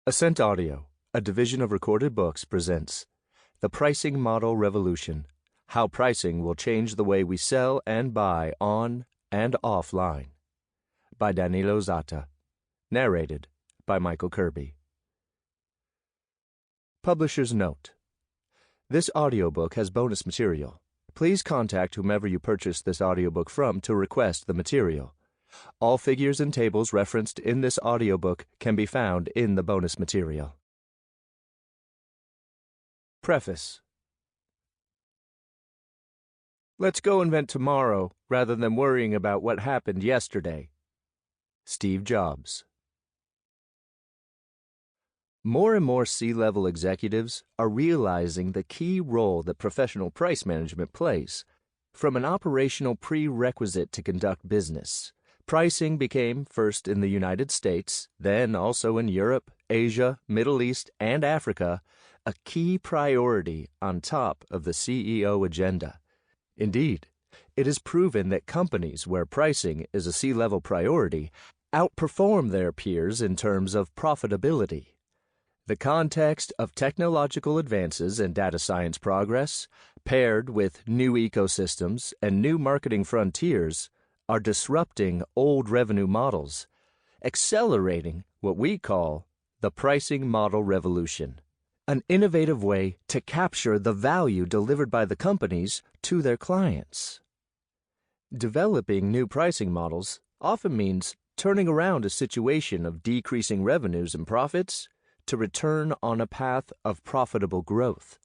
Ascent Audio, a division of Recorded Books, presents The Pricing Model Revolution: How Pricing Will Change the Way We Sell and Buy On and Offline, by Danilo Zattais. Narrated by Michael Kirby. Publisher's Note: This audiobook has bonus material. Please contact whomever you purchased this audiobook from to request the material. All figures and tables referenced in this audiobook can be found in the bonus material. Preface. Let's go invent tomorrow rather than worrying about what happened yesterday. Steve Jobs. More and more C-level executives are realizing the key role that professional price management plays. From an operational prerequisite to conduct business, pricing became, first in the United States, then also in Europe, Asia, Middle East, and Africa, a key priority on top of the CEO agenda. Indeed, it is proven that companies where pricing is a C-level priority outperform their peers in terms of profitability. The context of technological advances and data science progress, paired with new ecosystems and new marketing frontiers, are disrupting old revenue models, accelerating what we call the pricing model revolution, an innovative way to capture the value delivered by the companies to their clients. Developing new pricing models often means turning around a situation of decreasing revenues and profits to return on a path of profitable growth.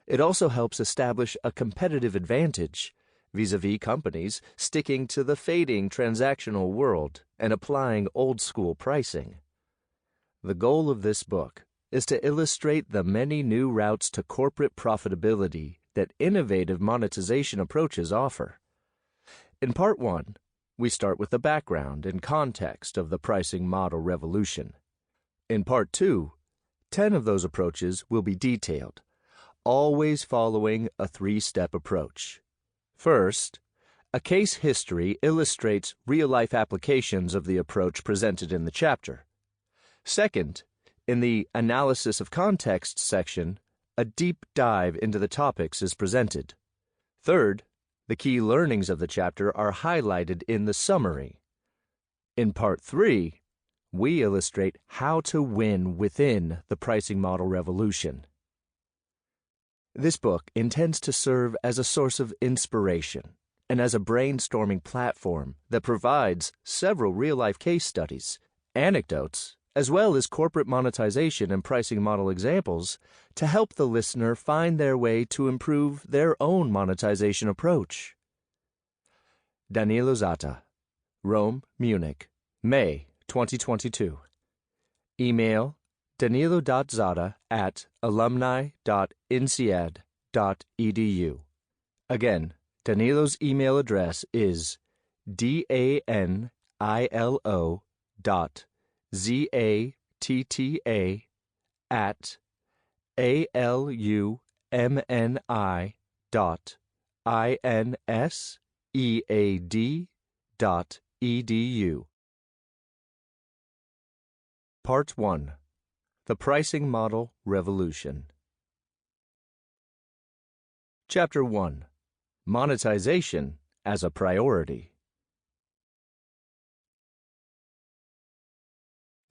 It also helps establish a competitive advantage vis-a-vis companies sticking to the fading transactional world and applying old-school pricing. The goal of this book is to illustrate the many new routes to corporate profitability that innovative monetization approaches offer. In Part 1, we start with the background and context of the pricing model revolution. In Part 2, 10 of those approaches will be detailed, always following a three-step approach. First, a case history illustrates real-life applications of the approach presented in the chapter. Second, in the Analysis of Context section, a deep dive into the topics is presented. Third, the key learnings of the chapter are highlighted in the summary. In Part 3, we illustrate how to win within the pricing model revolution. This book intends to serve as a source of inspiration and as a brainstorming platform that provides several real-life case studies, anecdotes, as well as corporate monetization and pricing model examples to help the listener find their way to improve their own monetization approach. Danilo Zattais, Rome, Munich, May 2022. Email danilo.zata@alumni.insead.edu. Again, Danilo's email address is danilo.zatta@alumni.insead.edu. Part 1. The Pricing Model Revolution. Chapter 1. Monetization as a Priority.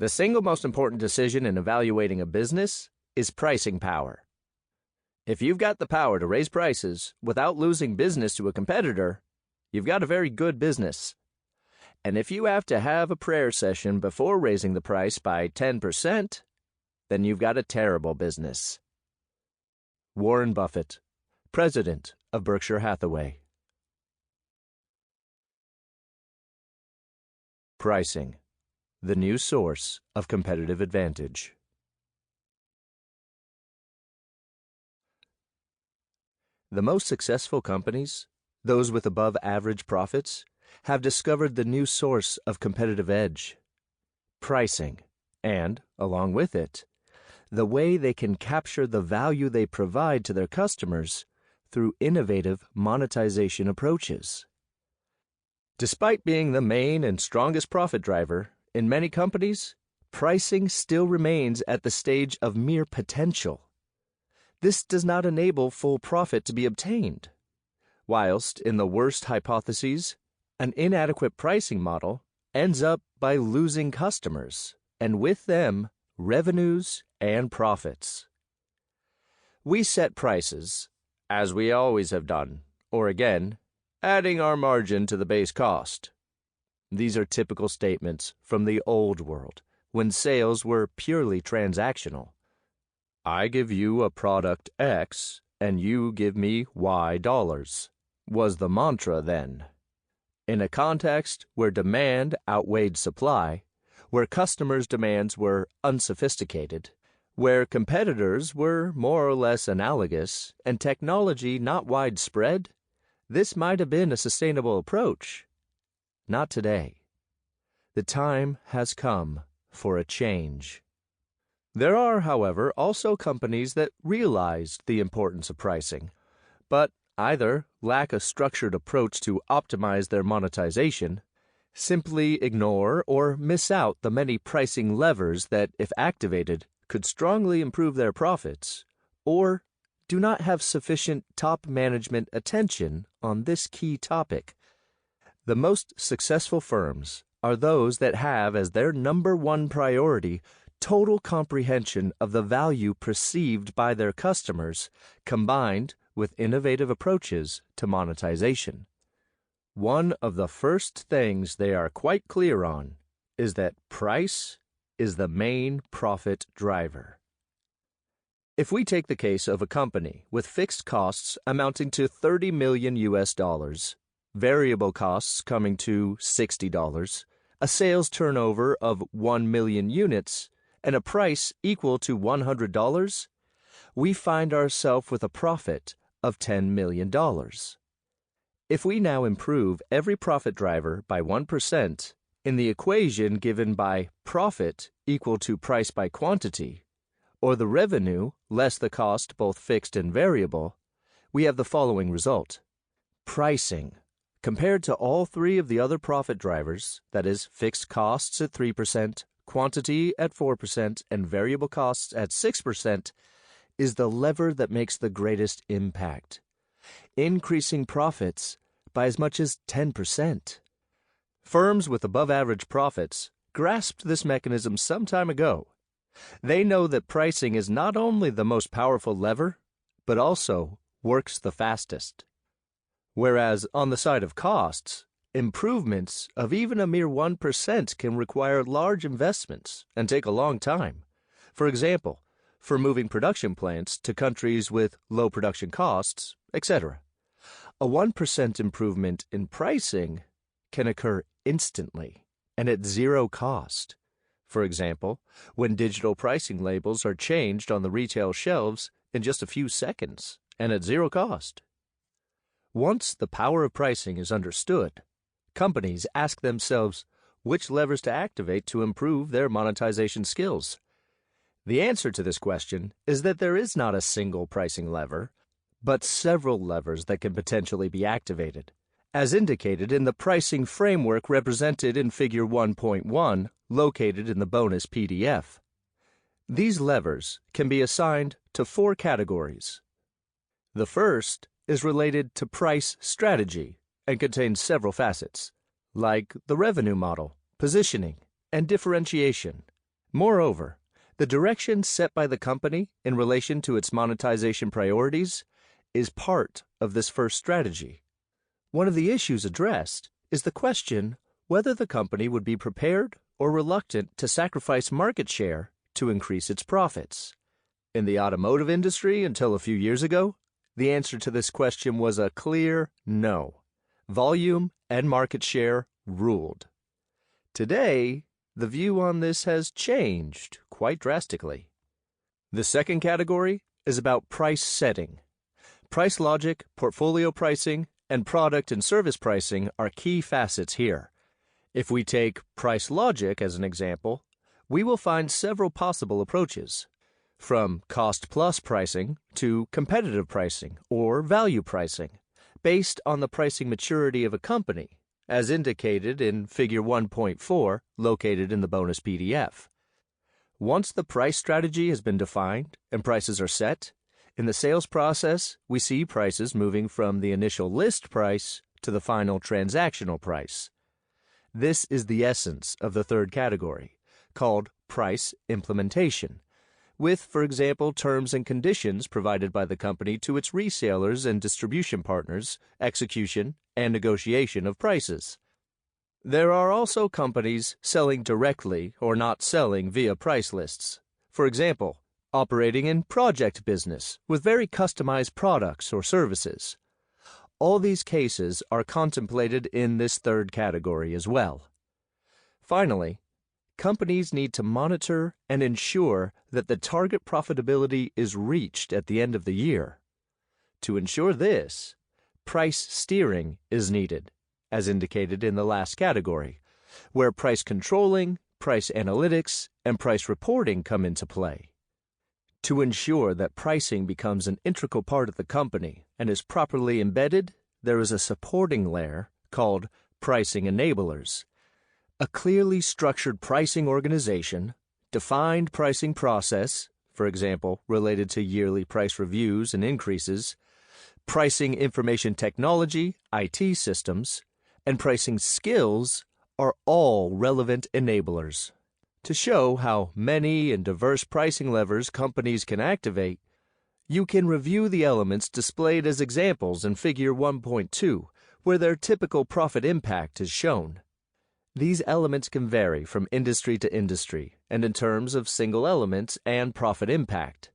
The single most important decision in evaluating a business is pricing power. If you've got the power to raise prices without losing business to a competitor, you've got a very good business. And if you have to have a prayer session before raising the price by 10%, then you've got a terrible business. Warren Buffett, President of Berkshire Hathaway. Pricing, the new source of competitive advantage. The most successful companies, those with above-average profits, have discovered the new source of competitive edge: pricing, and, along with it, the way they can capture the value they provide to their customers through innovative monetization approaches. Despite being the main and strongest profit driver, in many companies, pricing still remains at the stage of mere potential. This does not enable full profit to be obtained, whilst in the worst hypotheses, an inadequate pricing model ends up by losing customers, and with them, revenues and profits. We set prices, as we always have done, or again, adding our margin to the base cost. These are typical statements from the old world, when sales were purely transactional. I give you a product X, and you give me Y dollars, was the mantra then. In a context where demand outweighed supply, where customers' demands were unsophisticated, where competitors were more or less analogous, and technology not widespread, this might have been a sustainable approach. Not today. The time has come for a change. There are, however, also companies that realized the importance of pricing, but either lack a structured approach to optimize their monetization, simply ignore or miss out the many pricing levers that, if activated, could strongly improve their profits, or do not have sufficient top management attention on this key topic. The most successful firms are those that have as their number one priority total comprehension of the value perceived by their customers, combined with innovative approaches to monetization. One of the first things they are quite clear on is that price is the main profit driver. If we take the case of a company with fixed costs amounting to $30 million US, variable costs coming to $60, a sales turnover of 1 million units, and a price equal to $100, we find ourselves with a profit of $10 million. If we now improve every profit driver by 1% in the equation given by profit equal to price by quantity, or the revenue less the cost both fixed and variable, we have the following result. Pricing, compared to all three of the other profit drivers, that is, fixed costs at 3%, quantity at 4%, and variable costs at 6%, is the lever that makes the greatest impact, increasing profits by as much as 10%. Firms with above-average profits grasped this mechanism some time ago. They know that pricing is not only the most powerful lever, but also works the fastest. Whereas on the side of costs, improvements of even a mere 1% can require large investments and take a long time. For example, for moving production plants to countries with low production costs, etc. A 1% improvement in pricing can occur instantly and at zero cost. For example, when digital pricing labels are changed on the retail shelves in just a few seconds and at zero cost. Once the power of pricing is understood, companies ask themselves which levers to activate to improve their monetization skills. The answer to this question is that there is not a single pricing lever, but several levers that can potentially be activated, as indicated in the pricing framework represented in Figure 1.1, located in the bonus PDF. These levers can be assigned to 4 categories. The first is related to price strategy and contains several facets, like the revenue model, positioning, and differentiation. Moreover, the direction set by the company in relation to its monetization priorities is part of this first strategy. One of the issues addressed is the question whether the company would be prepared or reluctant to sacrifice market share to increase its profits. In the automotive industry until a few years ago, the answer to this question was a clear no. Volume and market share ruled. Today, the view on this has changed quite drastically. The second category is about price setting. Price logic, portfolio pricing, and product and service pricing are key facets here. If we take price logic as an example, we will find several possible approaches, from cost-plus pricing to competitive pricing or value pricing, based on the pricing maturity of a company, as indicated in Figure 1.4, located in the bonus PDF. Once the price strategy has been defined and prices are set, in the sales process, we see prices moving from the initial list price to the final transactional price. This is the essence of the third category, called price implementation, with, for example, terms and conditions provided by the company to its resellers and distribution partners, execution, and negotiation of prices. There are also companies selling directly or not selling via price lists. For example, operating in project business with very customized products or services. All these cases are contemplated in this third category as well. Finally, companies need to monitor and ensure that the target profitability is reached at the end of the year. To ensure this, price steering is needed, as indicated in the last category, where price controlling, price analytics, and price reporting come into play. To ensure that pricing becomes an integral part of the company and is properly embedded, there is a supporting layer called pricing enablers. A clearly structured pricing organization, defined pricing process, for example, related to yearly price reviews and increases, pricing information technology, IT systems, and pricing skills are all relevant enablers. To show how many and diverse pricing levers companies can activate, you can review the elements displayed as examples in Figure 1.2, where their typical profit impact is shown. These elements can vary from industry to industry and in terms of single elements and profit impact.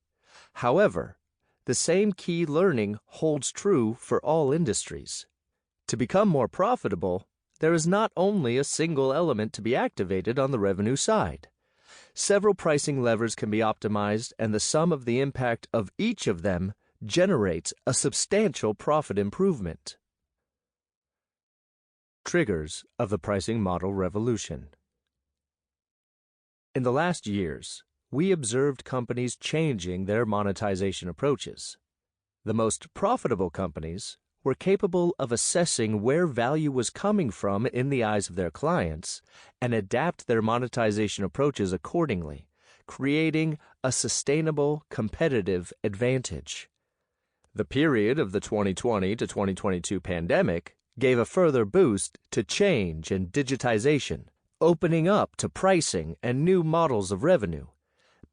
However, the same key learning holds true for all industries. To become more profitable, there is not only a single element to be activated on the revenue side. Several pricing levers can be optimized, and the sum of the impact of each of them generates a substantial profit improvement. Triggers of the pricing model revolution. In the last years, we observed companies changing their monetization approaches. The most profitable companies were capable of assessing where value was coming from in the eyes of their clients and adapt their monetization approaches accordingly, creating a sustainable competitive advantage. The period of the 2020 to 2022 pandemic gave a further boost to change and digitization, opening up to pricing and new models of revenue,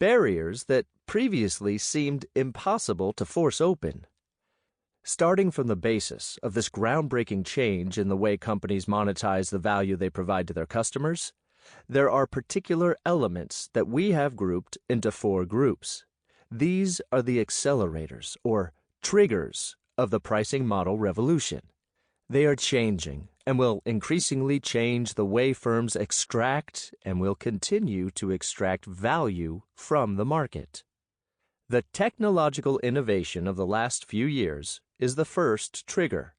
barriers that previously seemed impossible to force open. Starting from the basis of this groundbreaking change in the way companies monetize the value they provide to their customers, there are particular elements that we have grouped into 4 groups. These are the accelerators, or triggers, of the pricing model revolution. They are changing and will increasingly change the way firms extract and will continue to extract value from the market. The technological innovation of the last few years is the first trigger.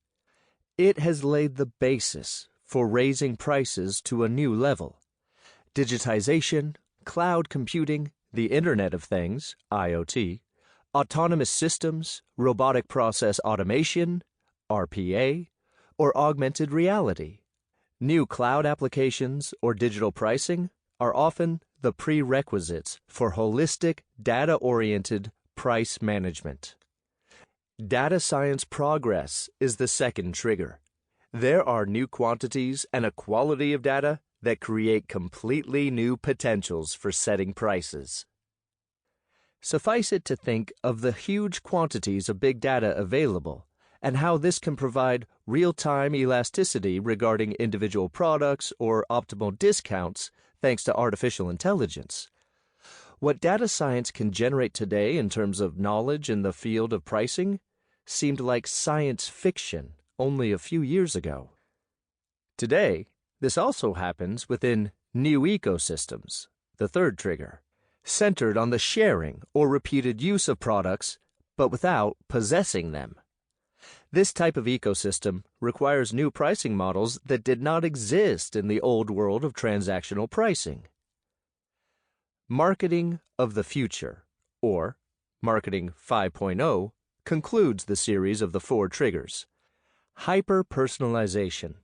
It has laid the basis for raising prices to a new level. Digitization, cloud computing, the Internet of Things, IoT, autonomous systems, robotic process automation, RPA, or augmented reality. New cloud applications or digital pricing are often the prerequisites for holistic, data-oriented price management. Data science progress is the second trigger. There are new quantities and a quality of data that create completely new potentials for setting prices. Suffice it to think of the huge quantities of big data available and how this can provide real-time elasticity regarding individual products or optimal discounts thanks to artificial intelligence. What data science can generate today in terms of knowledge in the field of pricing seemed like science fiction only a few years ago. Today, this also happens within new ecosystems, the third trigger, centered on the sharing or repeated use of products, but without possessing them. This type of ecosystem requires new pricing models that did not exist in the old world of transactional pricing. Marketing of the future, or Marketing 5.0, concludes the series of the 4 triggers. Hyper-personalization,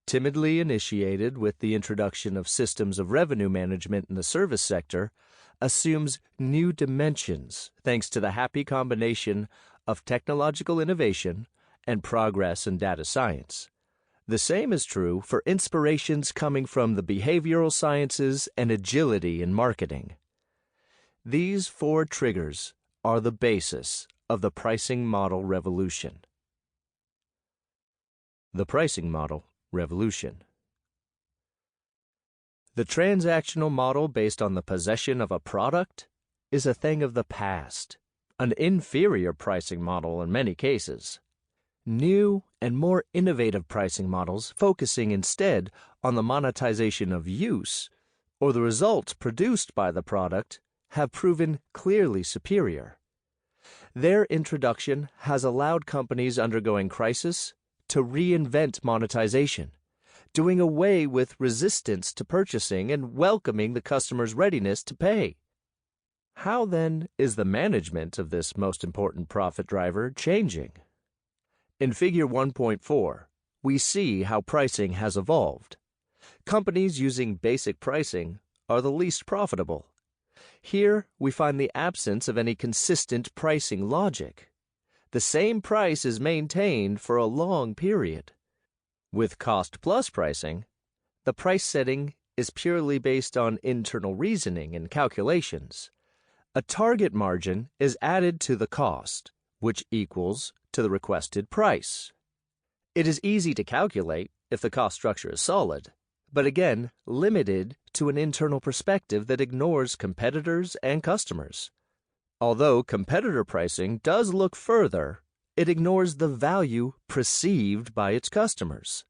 timidly initiated with the introduction of systems of revenue management in the service sector, assumes new dimensions thanks to the happy combination of technological innovation and progress in data science. The same is true for inspirations coming from the behavioral sciences and agility in marketing. These four triggers are the basis of the pricing model revolution. The pricing model revolution. The transactional model based on the possession of a product is a thing of the past, an inferior pricing model in many cases. New and more innovative pricing models focusing instead on the monetization of use or the results produced by the product have proven clearly superior. Their introduction has allowed companies undergoing crisis to reinvent monetization, doing away with resistance to purchasing and welcoming the customer's readiness to pay. How then is the management of this most important profit driver changing? In Figure 1.4, we see how pricing has evolved. Companies using basic pricing are the least profitable. Here, we find the absence of any consistent pricing logic. The same price is maintained for a long period. With cost-plus pricing, the price setting is purely based on internal reasoning and calculations. A target margin is added to the cost, which equals to the requested price. It is easy to calculate if the cost structure is solid, but again limited to an internal perspective that ignores competitors and customers. Although competitor pricing does look further, it ignores the value perceived by its customers.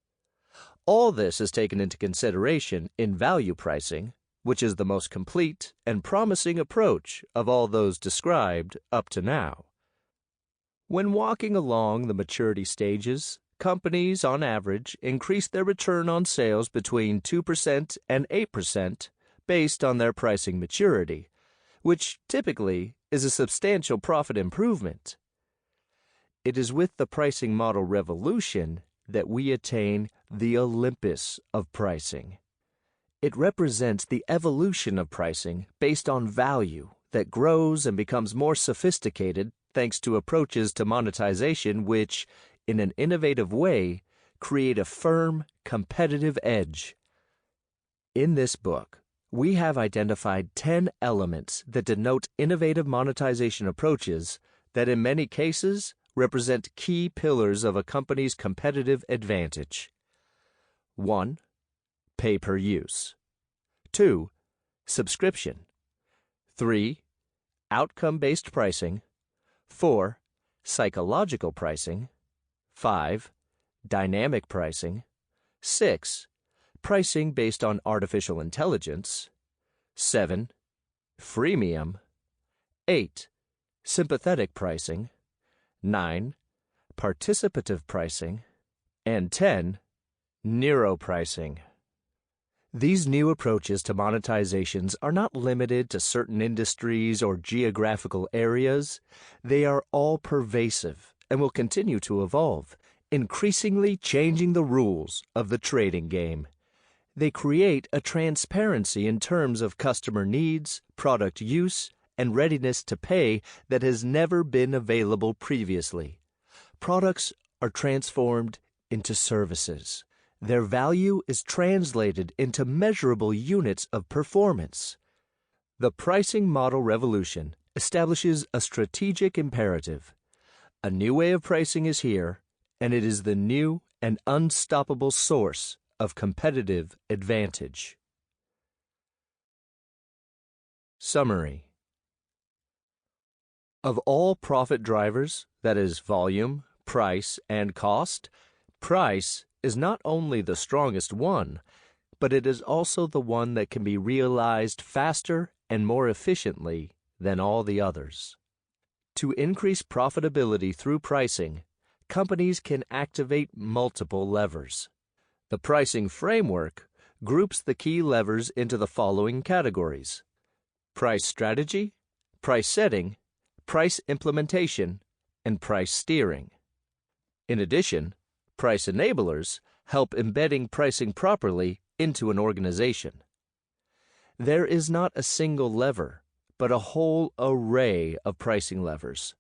All this is taken into consideration in value pricing, which is the most complete and promising approach of all those described up to now. When walking along the maturity stages, companies on average increase their return on sales between 2% and 8% based on their pricing maturity, which typically is a substantial profit improvement. It is with the pricing model revolution that we attain the Olympus of pricing. It represents the evolution of pricing based on value that grows and becomes more sophisticated thanks to approaches to monetization which, in an innovative way, create a firm, competitive edge. In this book, we have identified 10 elements that denote innovative monetization approaches that in many cases represent key pillars of a company's competitive advantage. 1. Pay-per-use. 2. Subscription. 3. Outcome-based pricing. 4. Psychological pricing. 5. Dynamic pricing. 6. Pricing based on artificial intelligence. 7. Freemium. 8. Sympathetic pricing. 9. Participative pricing. And 10. Neuropricing. These new approaches to monetizations are not limited to certain industries or geographical areas. They are all pervasive and will continue to evolve, increasingly changing the rules of the trading game. They create a transparency in terms of customer needs, product use, and readiness to pay that has never been available previously. Products are transformed into services. Their value is translated into measurable units of performance. The pricing model revolution establishes a strategic imperative. A new way of pricing is here, and it is the new and unstoppable source of competitive advantage. Summary. Of all profit drivers, that is volume, price, and cost, price is not only the strongest one, but it is also the one that can be realized faster and more efficiently than all the others. To increase profitability through pricing, companies can activate multiple levers. The pricing framework groups the key levers into the following categories: price strategy, price setting, price implementation, and price steering. In addition, price enablers help embedding pricing properly into an organization. There is not a single lever, but a whole array of pricing levers.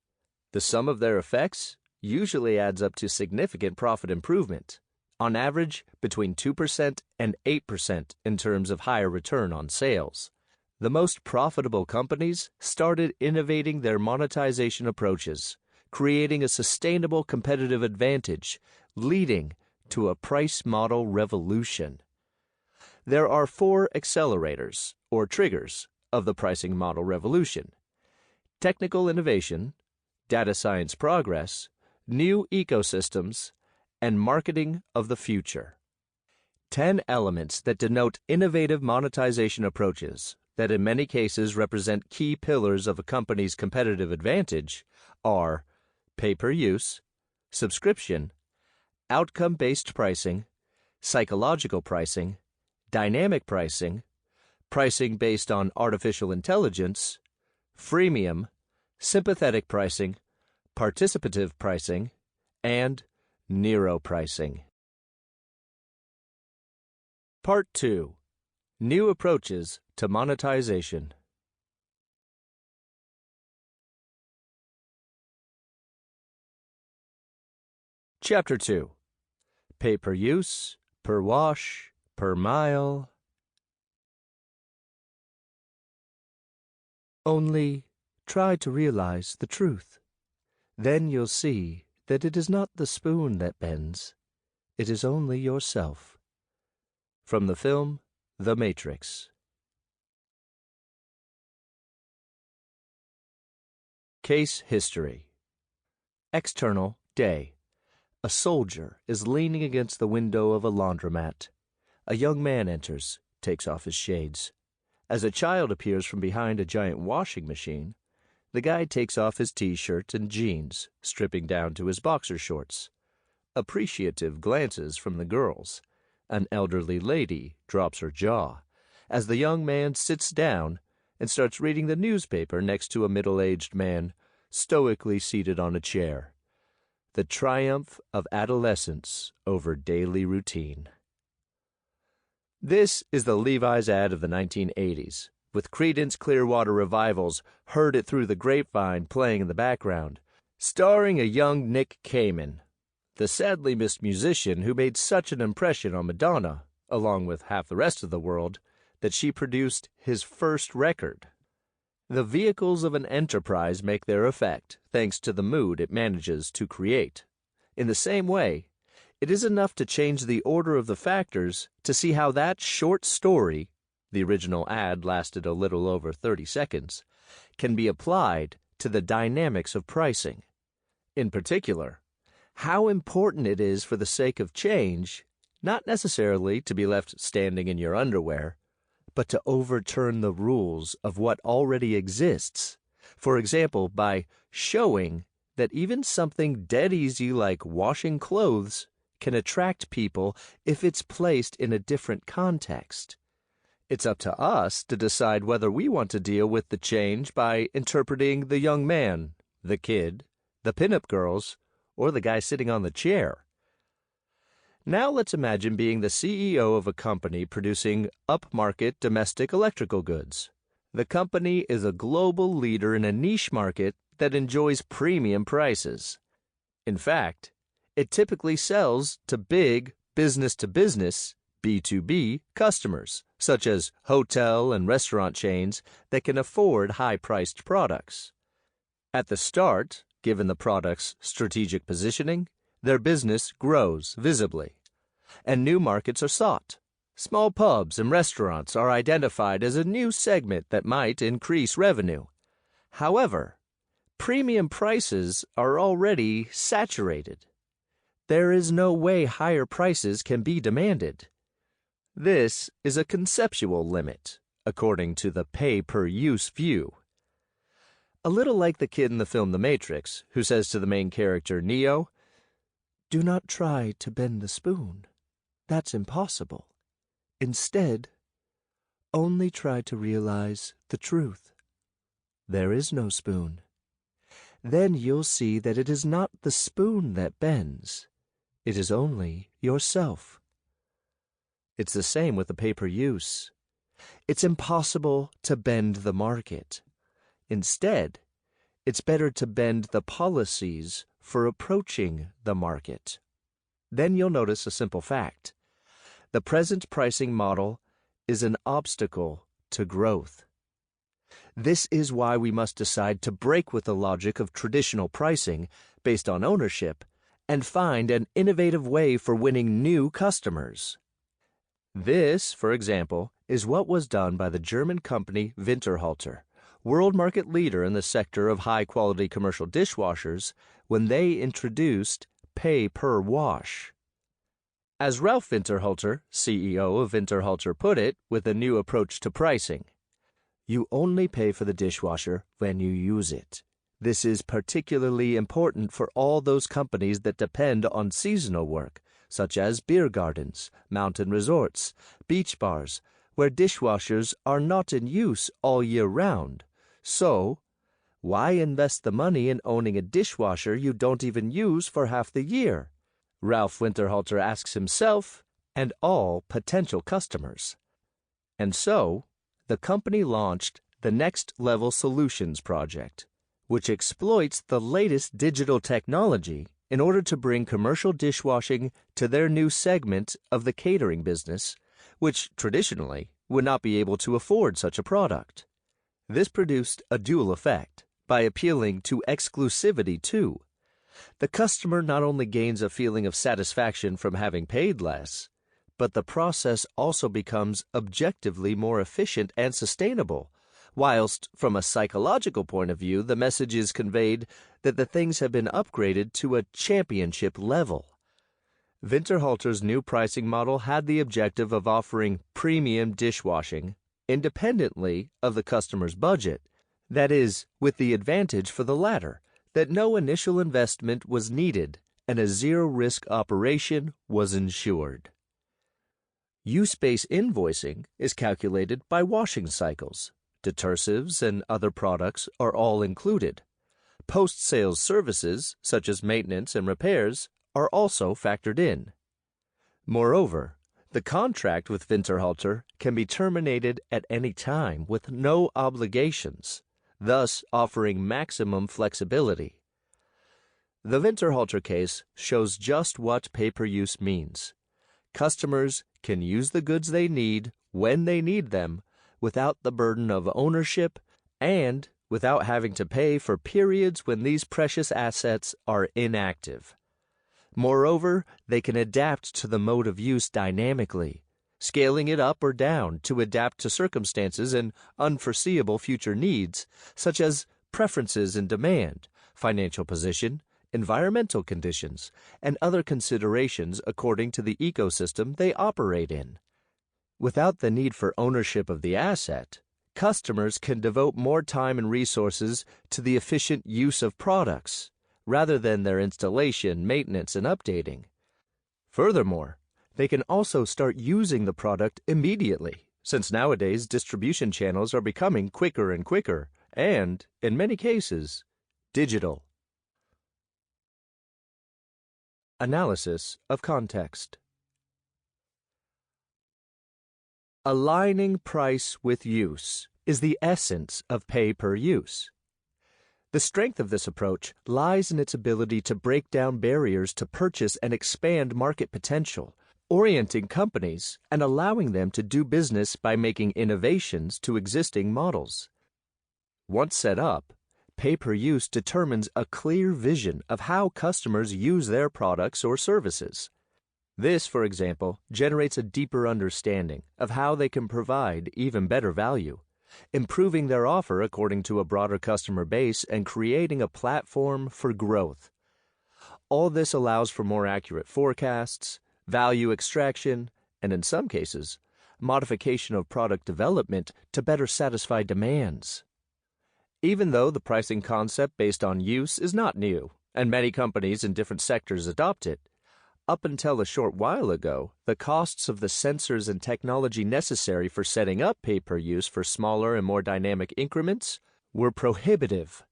The sum of their effects usually adds up to significant profit improvement, on average between 2% and 8% in terms of higher return on sales. The most profitable companies started innovating their monetization approaches, creating a sustainable competitive advantage, leading to a price model revolution. There are 4 accelerators, or triggers, of the pricing model revolution: technical innovation, data science progress, new ecosystems, and marketing of the future. 10 elements that denote innovative monetization approaches that in many cases represent key pillars of a company's competitive advantage are pay-per-use, subscription, outcome-based pricing, psychological pricing, dynamic pricing, pricing based on artificial intelligence, freemium, sympathetic pricing, participative pricing, and neuropricing. Part 2. New Approaches to Monetization. Chapter 2. Pay-per-use, per wash, per mile. Only try to realize the truth. Then you'll see that it is not the spoon that bends. It is only yourself. From the film The Matrix. Case history. External day. A soldier is leaning against the window of a laundromat. A young man enters, takes off his shades. As a child appears from behind a giant washing machine, the guy takes off his t-shirt and jeans, stripping down to his boxer shorts. Appreciative glances from the girls. An elderly lady drops her jaw as the young man sits down and starts reading the newspaper next to a middle-aged man stoically seated on a chair. The triumph of adolescence over daily routine. This is the Levi's ad of the 1980s, with Creedence Clearwater Revival's Heard It Through the Grapevine playing in the background, starring a young Nick Cayman, the sadly missed musician who made such an impression on Madonna, along with half the rest of the world, that she produced his first record. The vehicles of an enterprise make their effect, thanks to the mood it manages to create. In the same way, it is enough to change the order of the factors to see how that short story, the original ad lasted a little over 30 seconds, can be applied to the dynamics of pricing. In particular, how important it is for the sake of change, not necessarily to be left standing in your underwear, but to overturn the rules of what already exists. For example, by showing that even something dead easy like washing clothes can attract people if it's placed in a different context. It's up to us to decide whether we want to deal with the change by interpreting the young man, the kid, the pinup girls, or the guy sitting on the chair. Now let's imagine being the CEO of a company producing upmarket domestic electrical goods. The company is a global leader in a niche market that enjoys premium prices. In fact, it typically sells to big business-to-business, B2B, customers, such as hotel and restaurant chains that can afford high-priced products. At the start, given the product's strategic positioning, their business grows visibly, and new markets are sought. Small pubs and restaurants are identified as a new segment that might increase revenue. However, premium prices are already saturated. There is no way higher prices can be demanded. This is a conceptual limit, according to the pay-per-use view. A little like the kid in the film The Matrix, who says to the main character, Neo, "Do not try to bend the spoon. That's impossible. Instead, only try to realize the truth. There is no spoon. Then you'll see that it is not the spoon that bends. It is only yourself." It's the same with the pay-per-use. It's impossible to bend the market. Instead, it's better to bend the policies for approaching the market. Then you'll notice a simple fact. The present pricing model is an obstacle to growth. This is why we must decide to break with the logic of traditional pricing based on ownership and find an innovative way for winning new customers. This, for example, is what was done by the German company Winterhalter, world market leader in the sector of high-quality commercial dishwashers, when they introduced pay-per-wash. As Ralph Winterhalter, CEO of Winterhalter, put it with a new approach to pricing, "You only pay for the dishwasher when you use it." This is particularly important for all those companies that depend on seasonal work, such as beer gardens, mountain resorts, beach bars, where dishwashers are not in use all year round. So, why invest the money in owning a dishwasher you don't even use for half the year? Ralph Winterhalter asks himself and all potential customers. And so, the company launched the Next Level Solutions project, which exploits the latest digital technology in order to bring commercial dishwashing to their new segment of the catering business, which traditionally would not be able to afford such a product. This produced a dual effect by appealing to exclusivity too. The customer not only gains a feeling of satisfaction from having paid less, but the process also becomes objectively more efficient and sustainable, whilst from a psychological point of view the message is conveyed that the things have been upgraded to a championship level. Winterhalter's new pricing model had the objective of offering premium dishwashing independently of the customer's budget, that is, with the advantage for the latter that no initial investment was needed and a zero-risk operation was ensured. Use-based invoicing is calculated by washing cycles. Detersives and other products are all included. Post-sales services, such as maintenance and repairs, are also factored in. Moreover, the contract with Winterhalter can be terminated at any time with no obligations, thus offering maximum flexibility. The Winterhalter case shows just what pay-per-use means. Customers can use the goods they need when they need them, without the burden of ownership and without having to pay for periods when these precious assets are inactive. Moreover, they can adapt to the mode of use dynamically, scaling it up or down to adapt to circumstances and unforeseeable future needs, such as preferences in demand, financial position, environmental conditions, and other considerations according to the ecosystem they operate in. Without the need for ownership of the asset, customers can devote more time and resources to the efficient use of products, rather than their installation, maintenance, and updating. Furthermore, they can also start using the product immediately, since nowadays distribution channels are becoming quicker and quicker, and, in many cases, digital. Analysis of context. Aligning price with use is the essence of pay-per-use. The strength of this approach lies in its ability to break down barriers to purchase and expand market potential, orienting companies and allowing them to do business by making innovations to existing models. Once set up, pay-per-use determines a clear vision of how customers use their products or services. This, for example, generates a deeper understanding of how they can provide even better value, improving their offer according to a broader customer base and creating a platform for growth. All this allows for more accurate forecasts, value extraction, and in some cases, modification of product development to better satisfy demands. Even though the pricing concept based on use is not new, and many companies in different sectors adopt it, up until a short while ago, the costs of the sensors and technology necessary for setting up pay-per-use for smaller and more dynamic increments were prohibitive.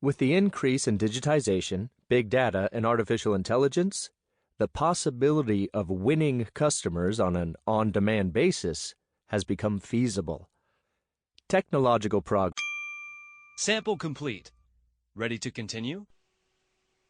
With the increase in digitization, big data, and artificial intelligence, the possibility of winning customers on an on-demand basis has become feasible. Technological progress. Sample complete. Ready to continue?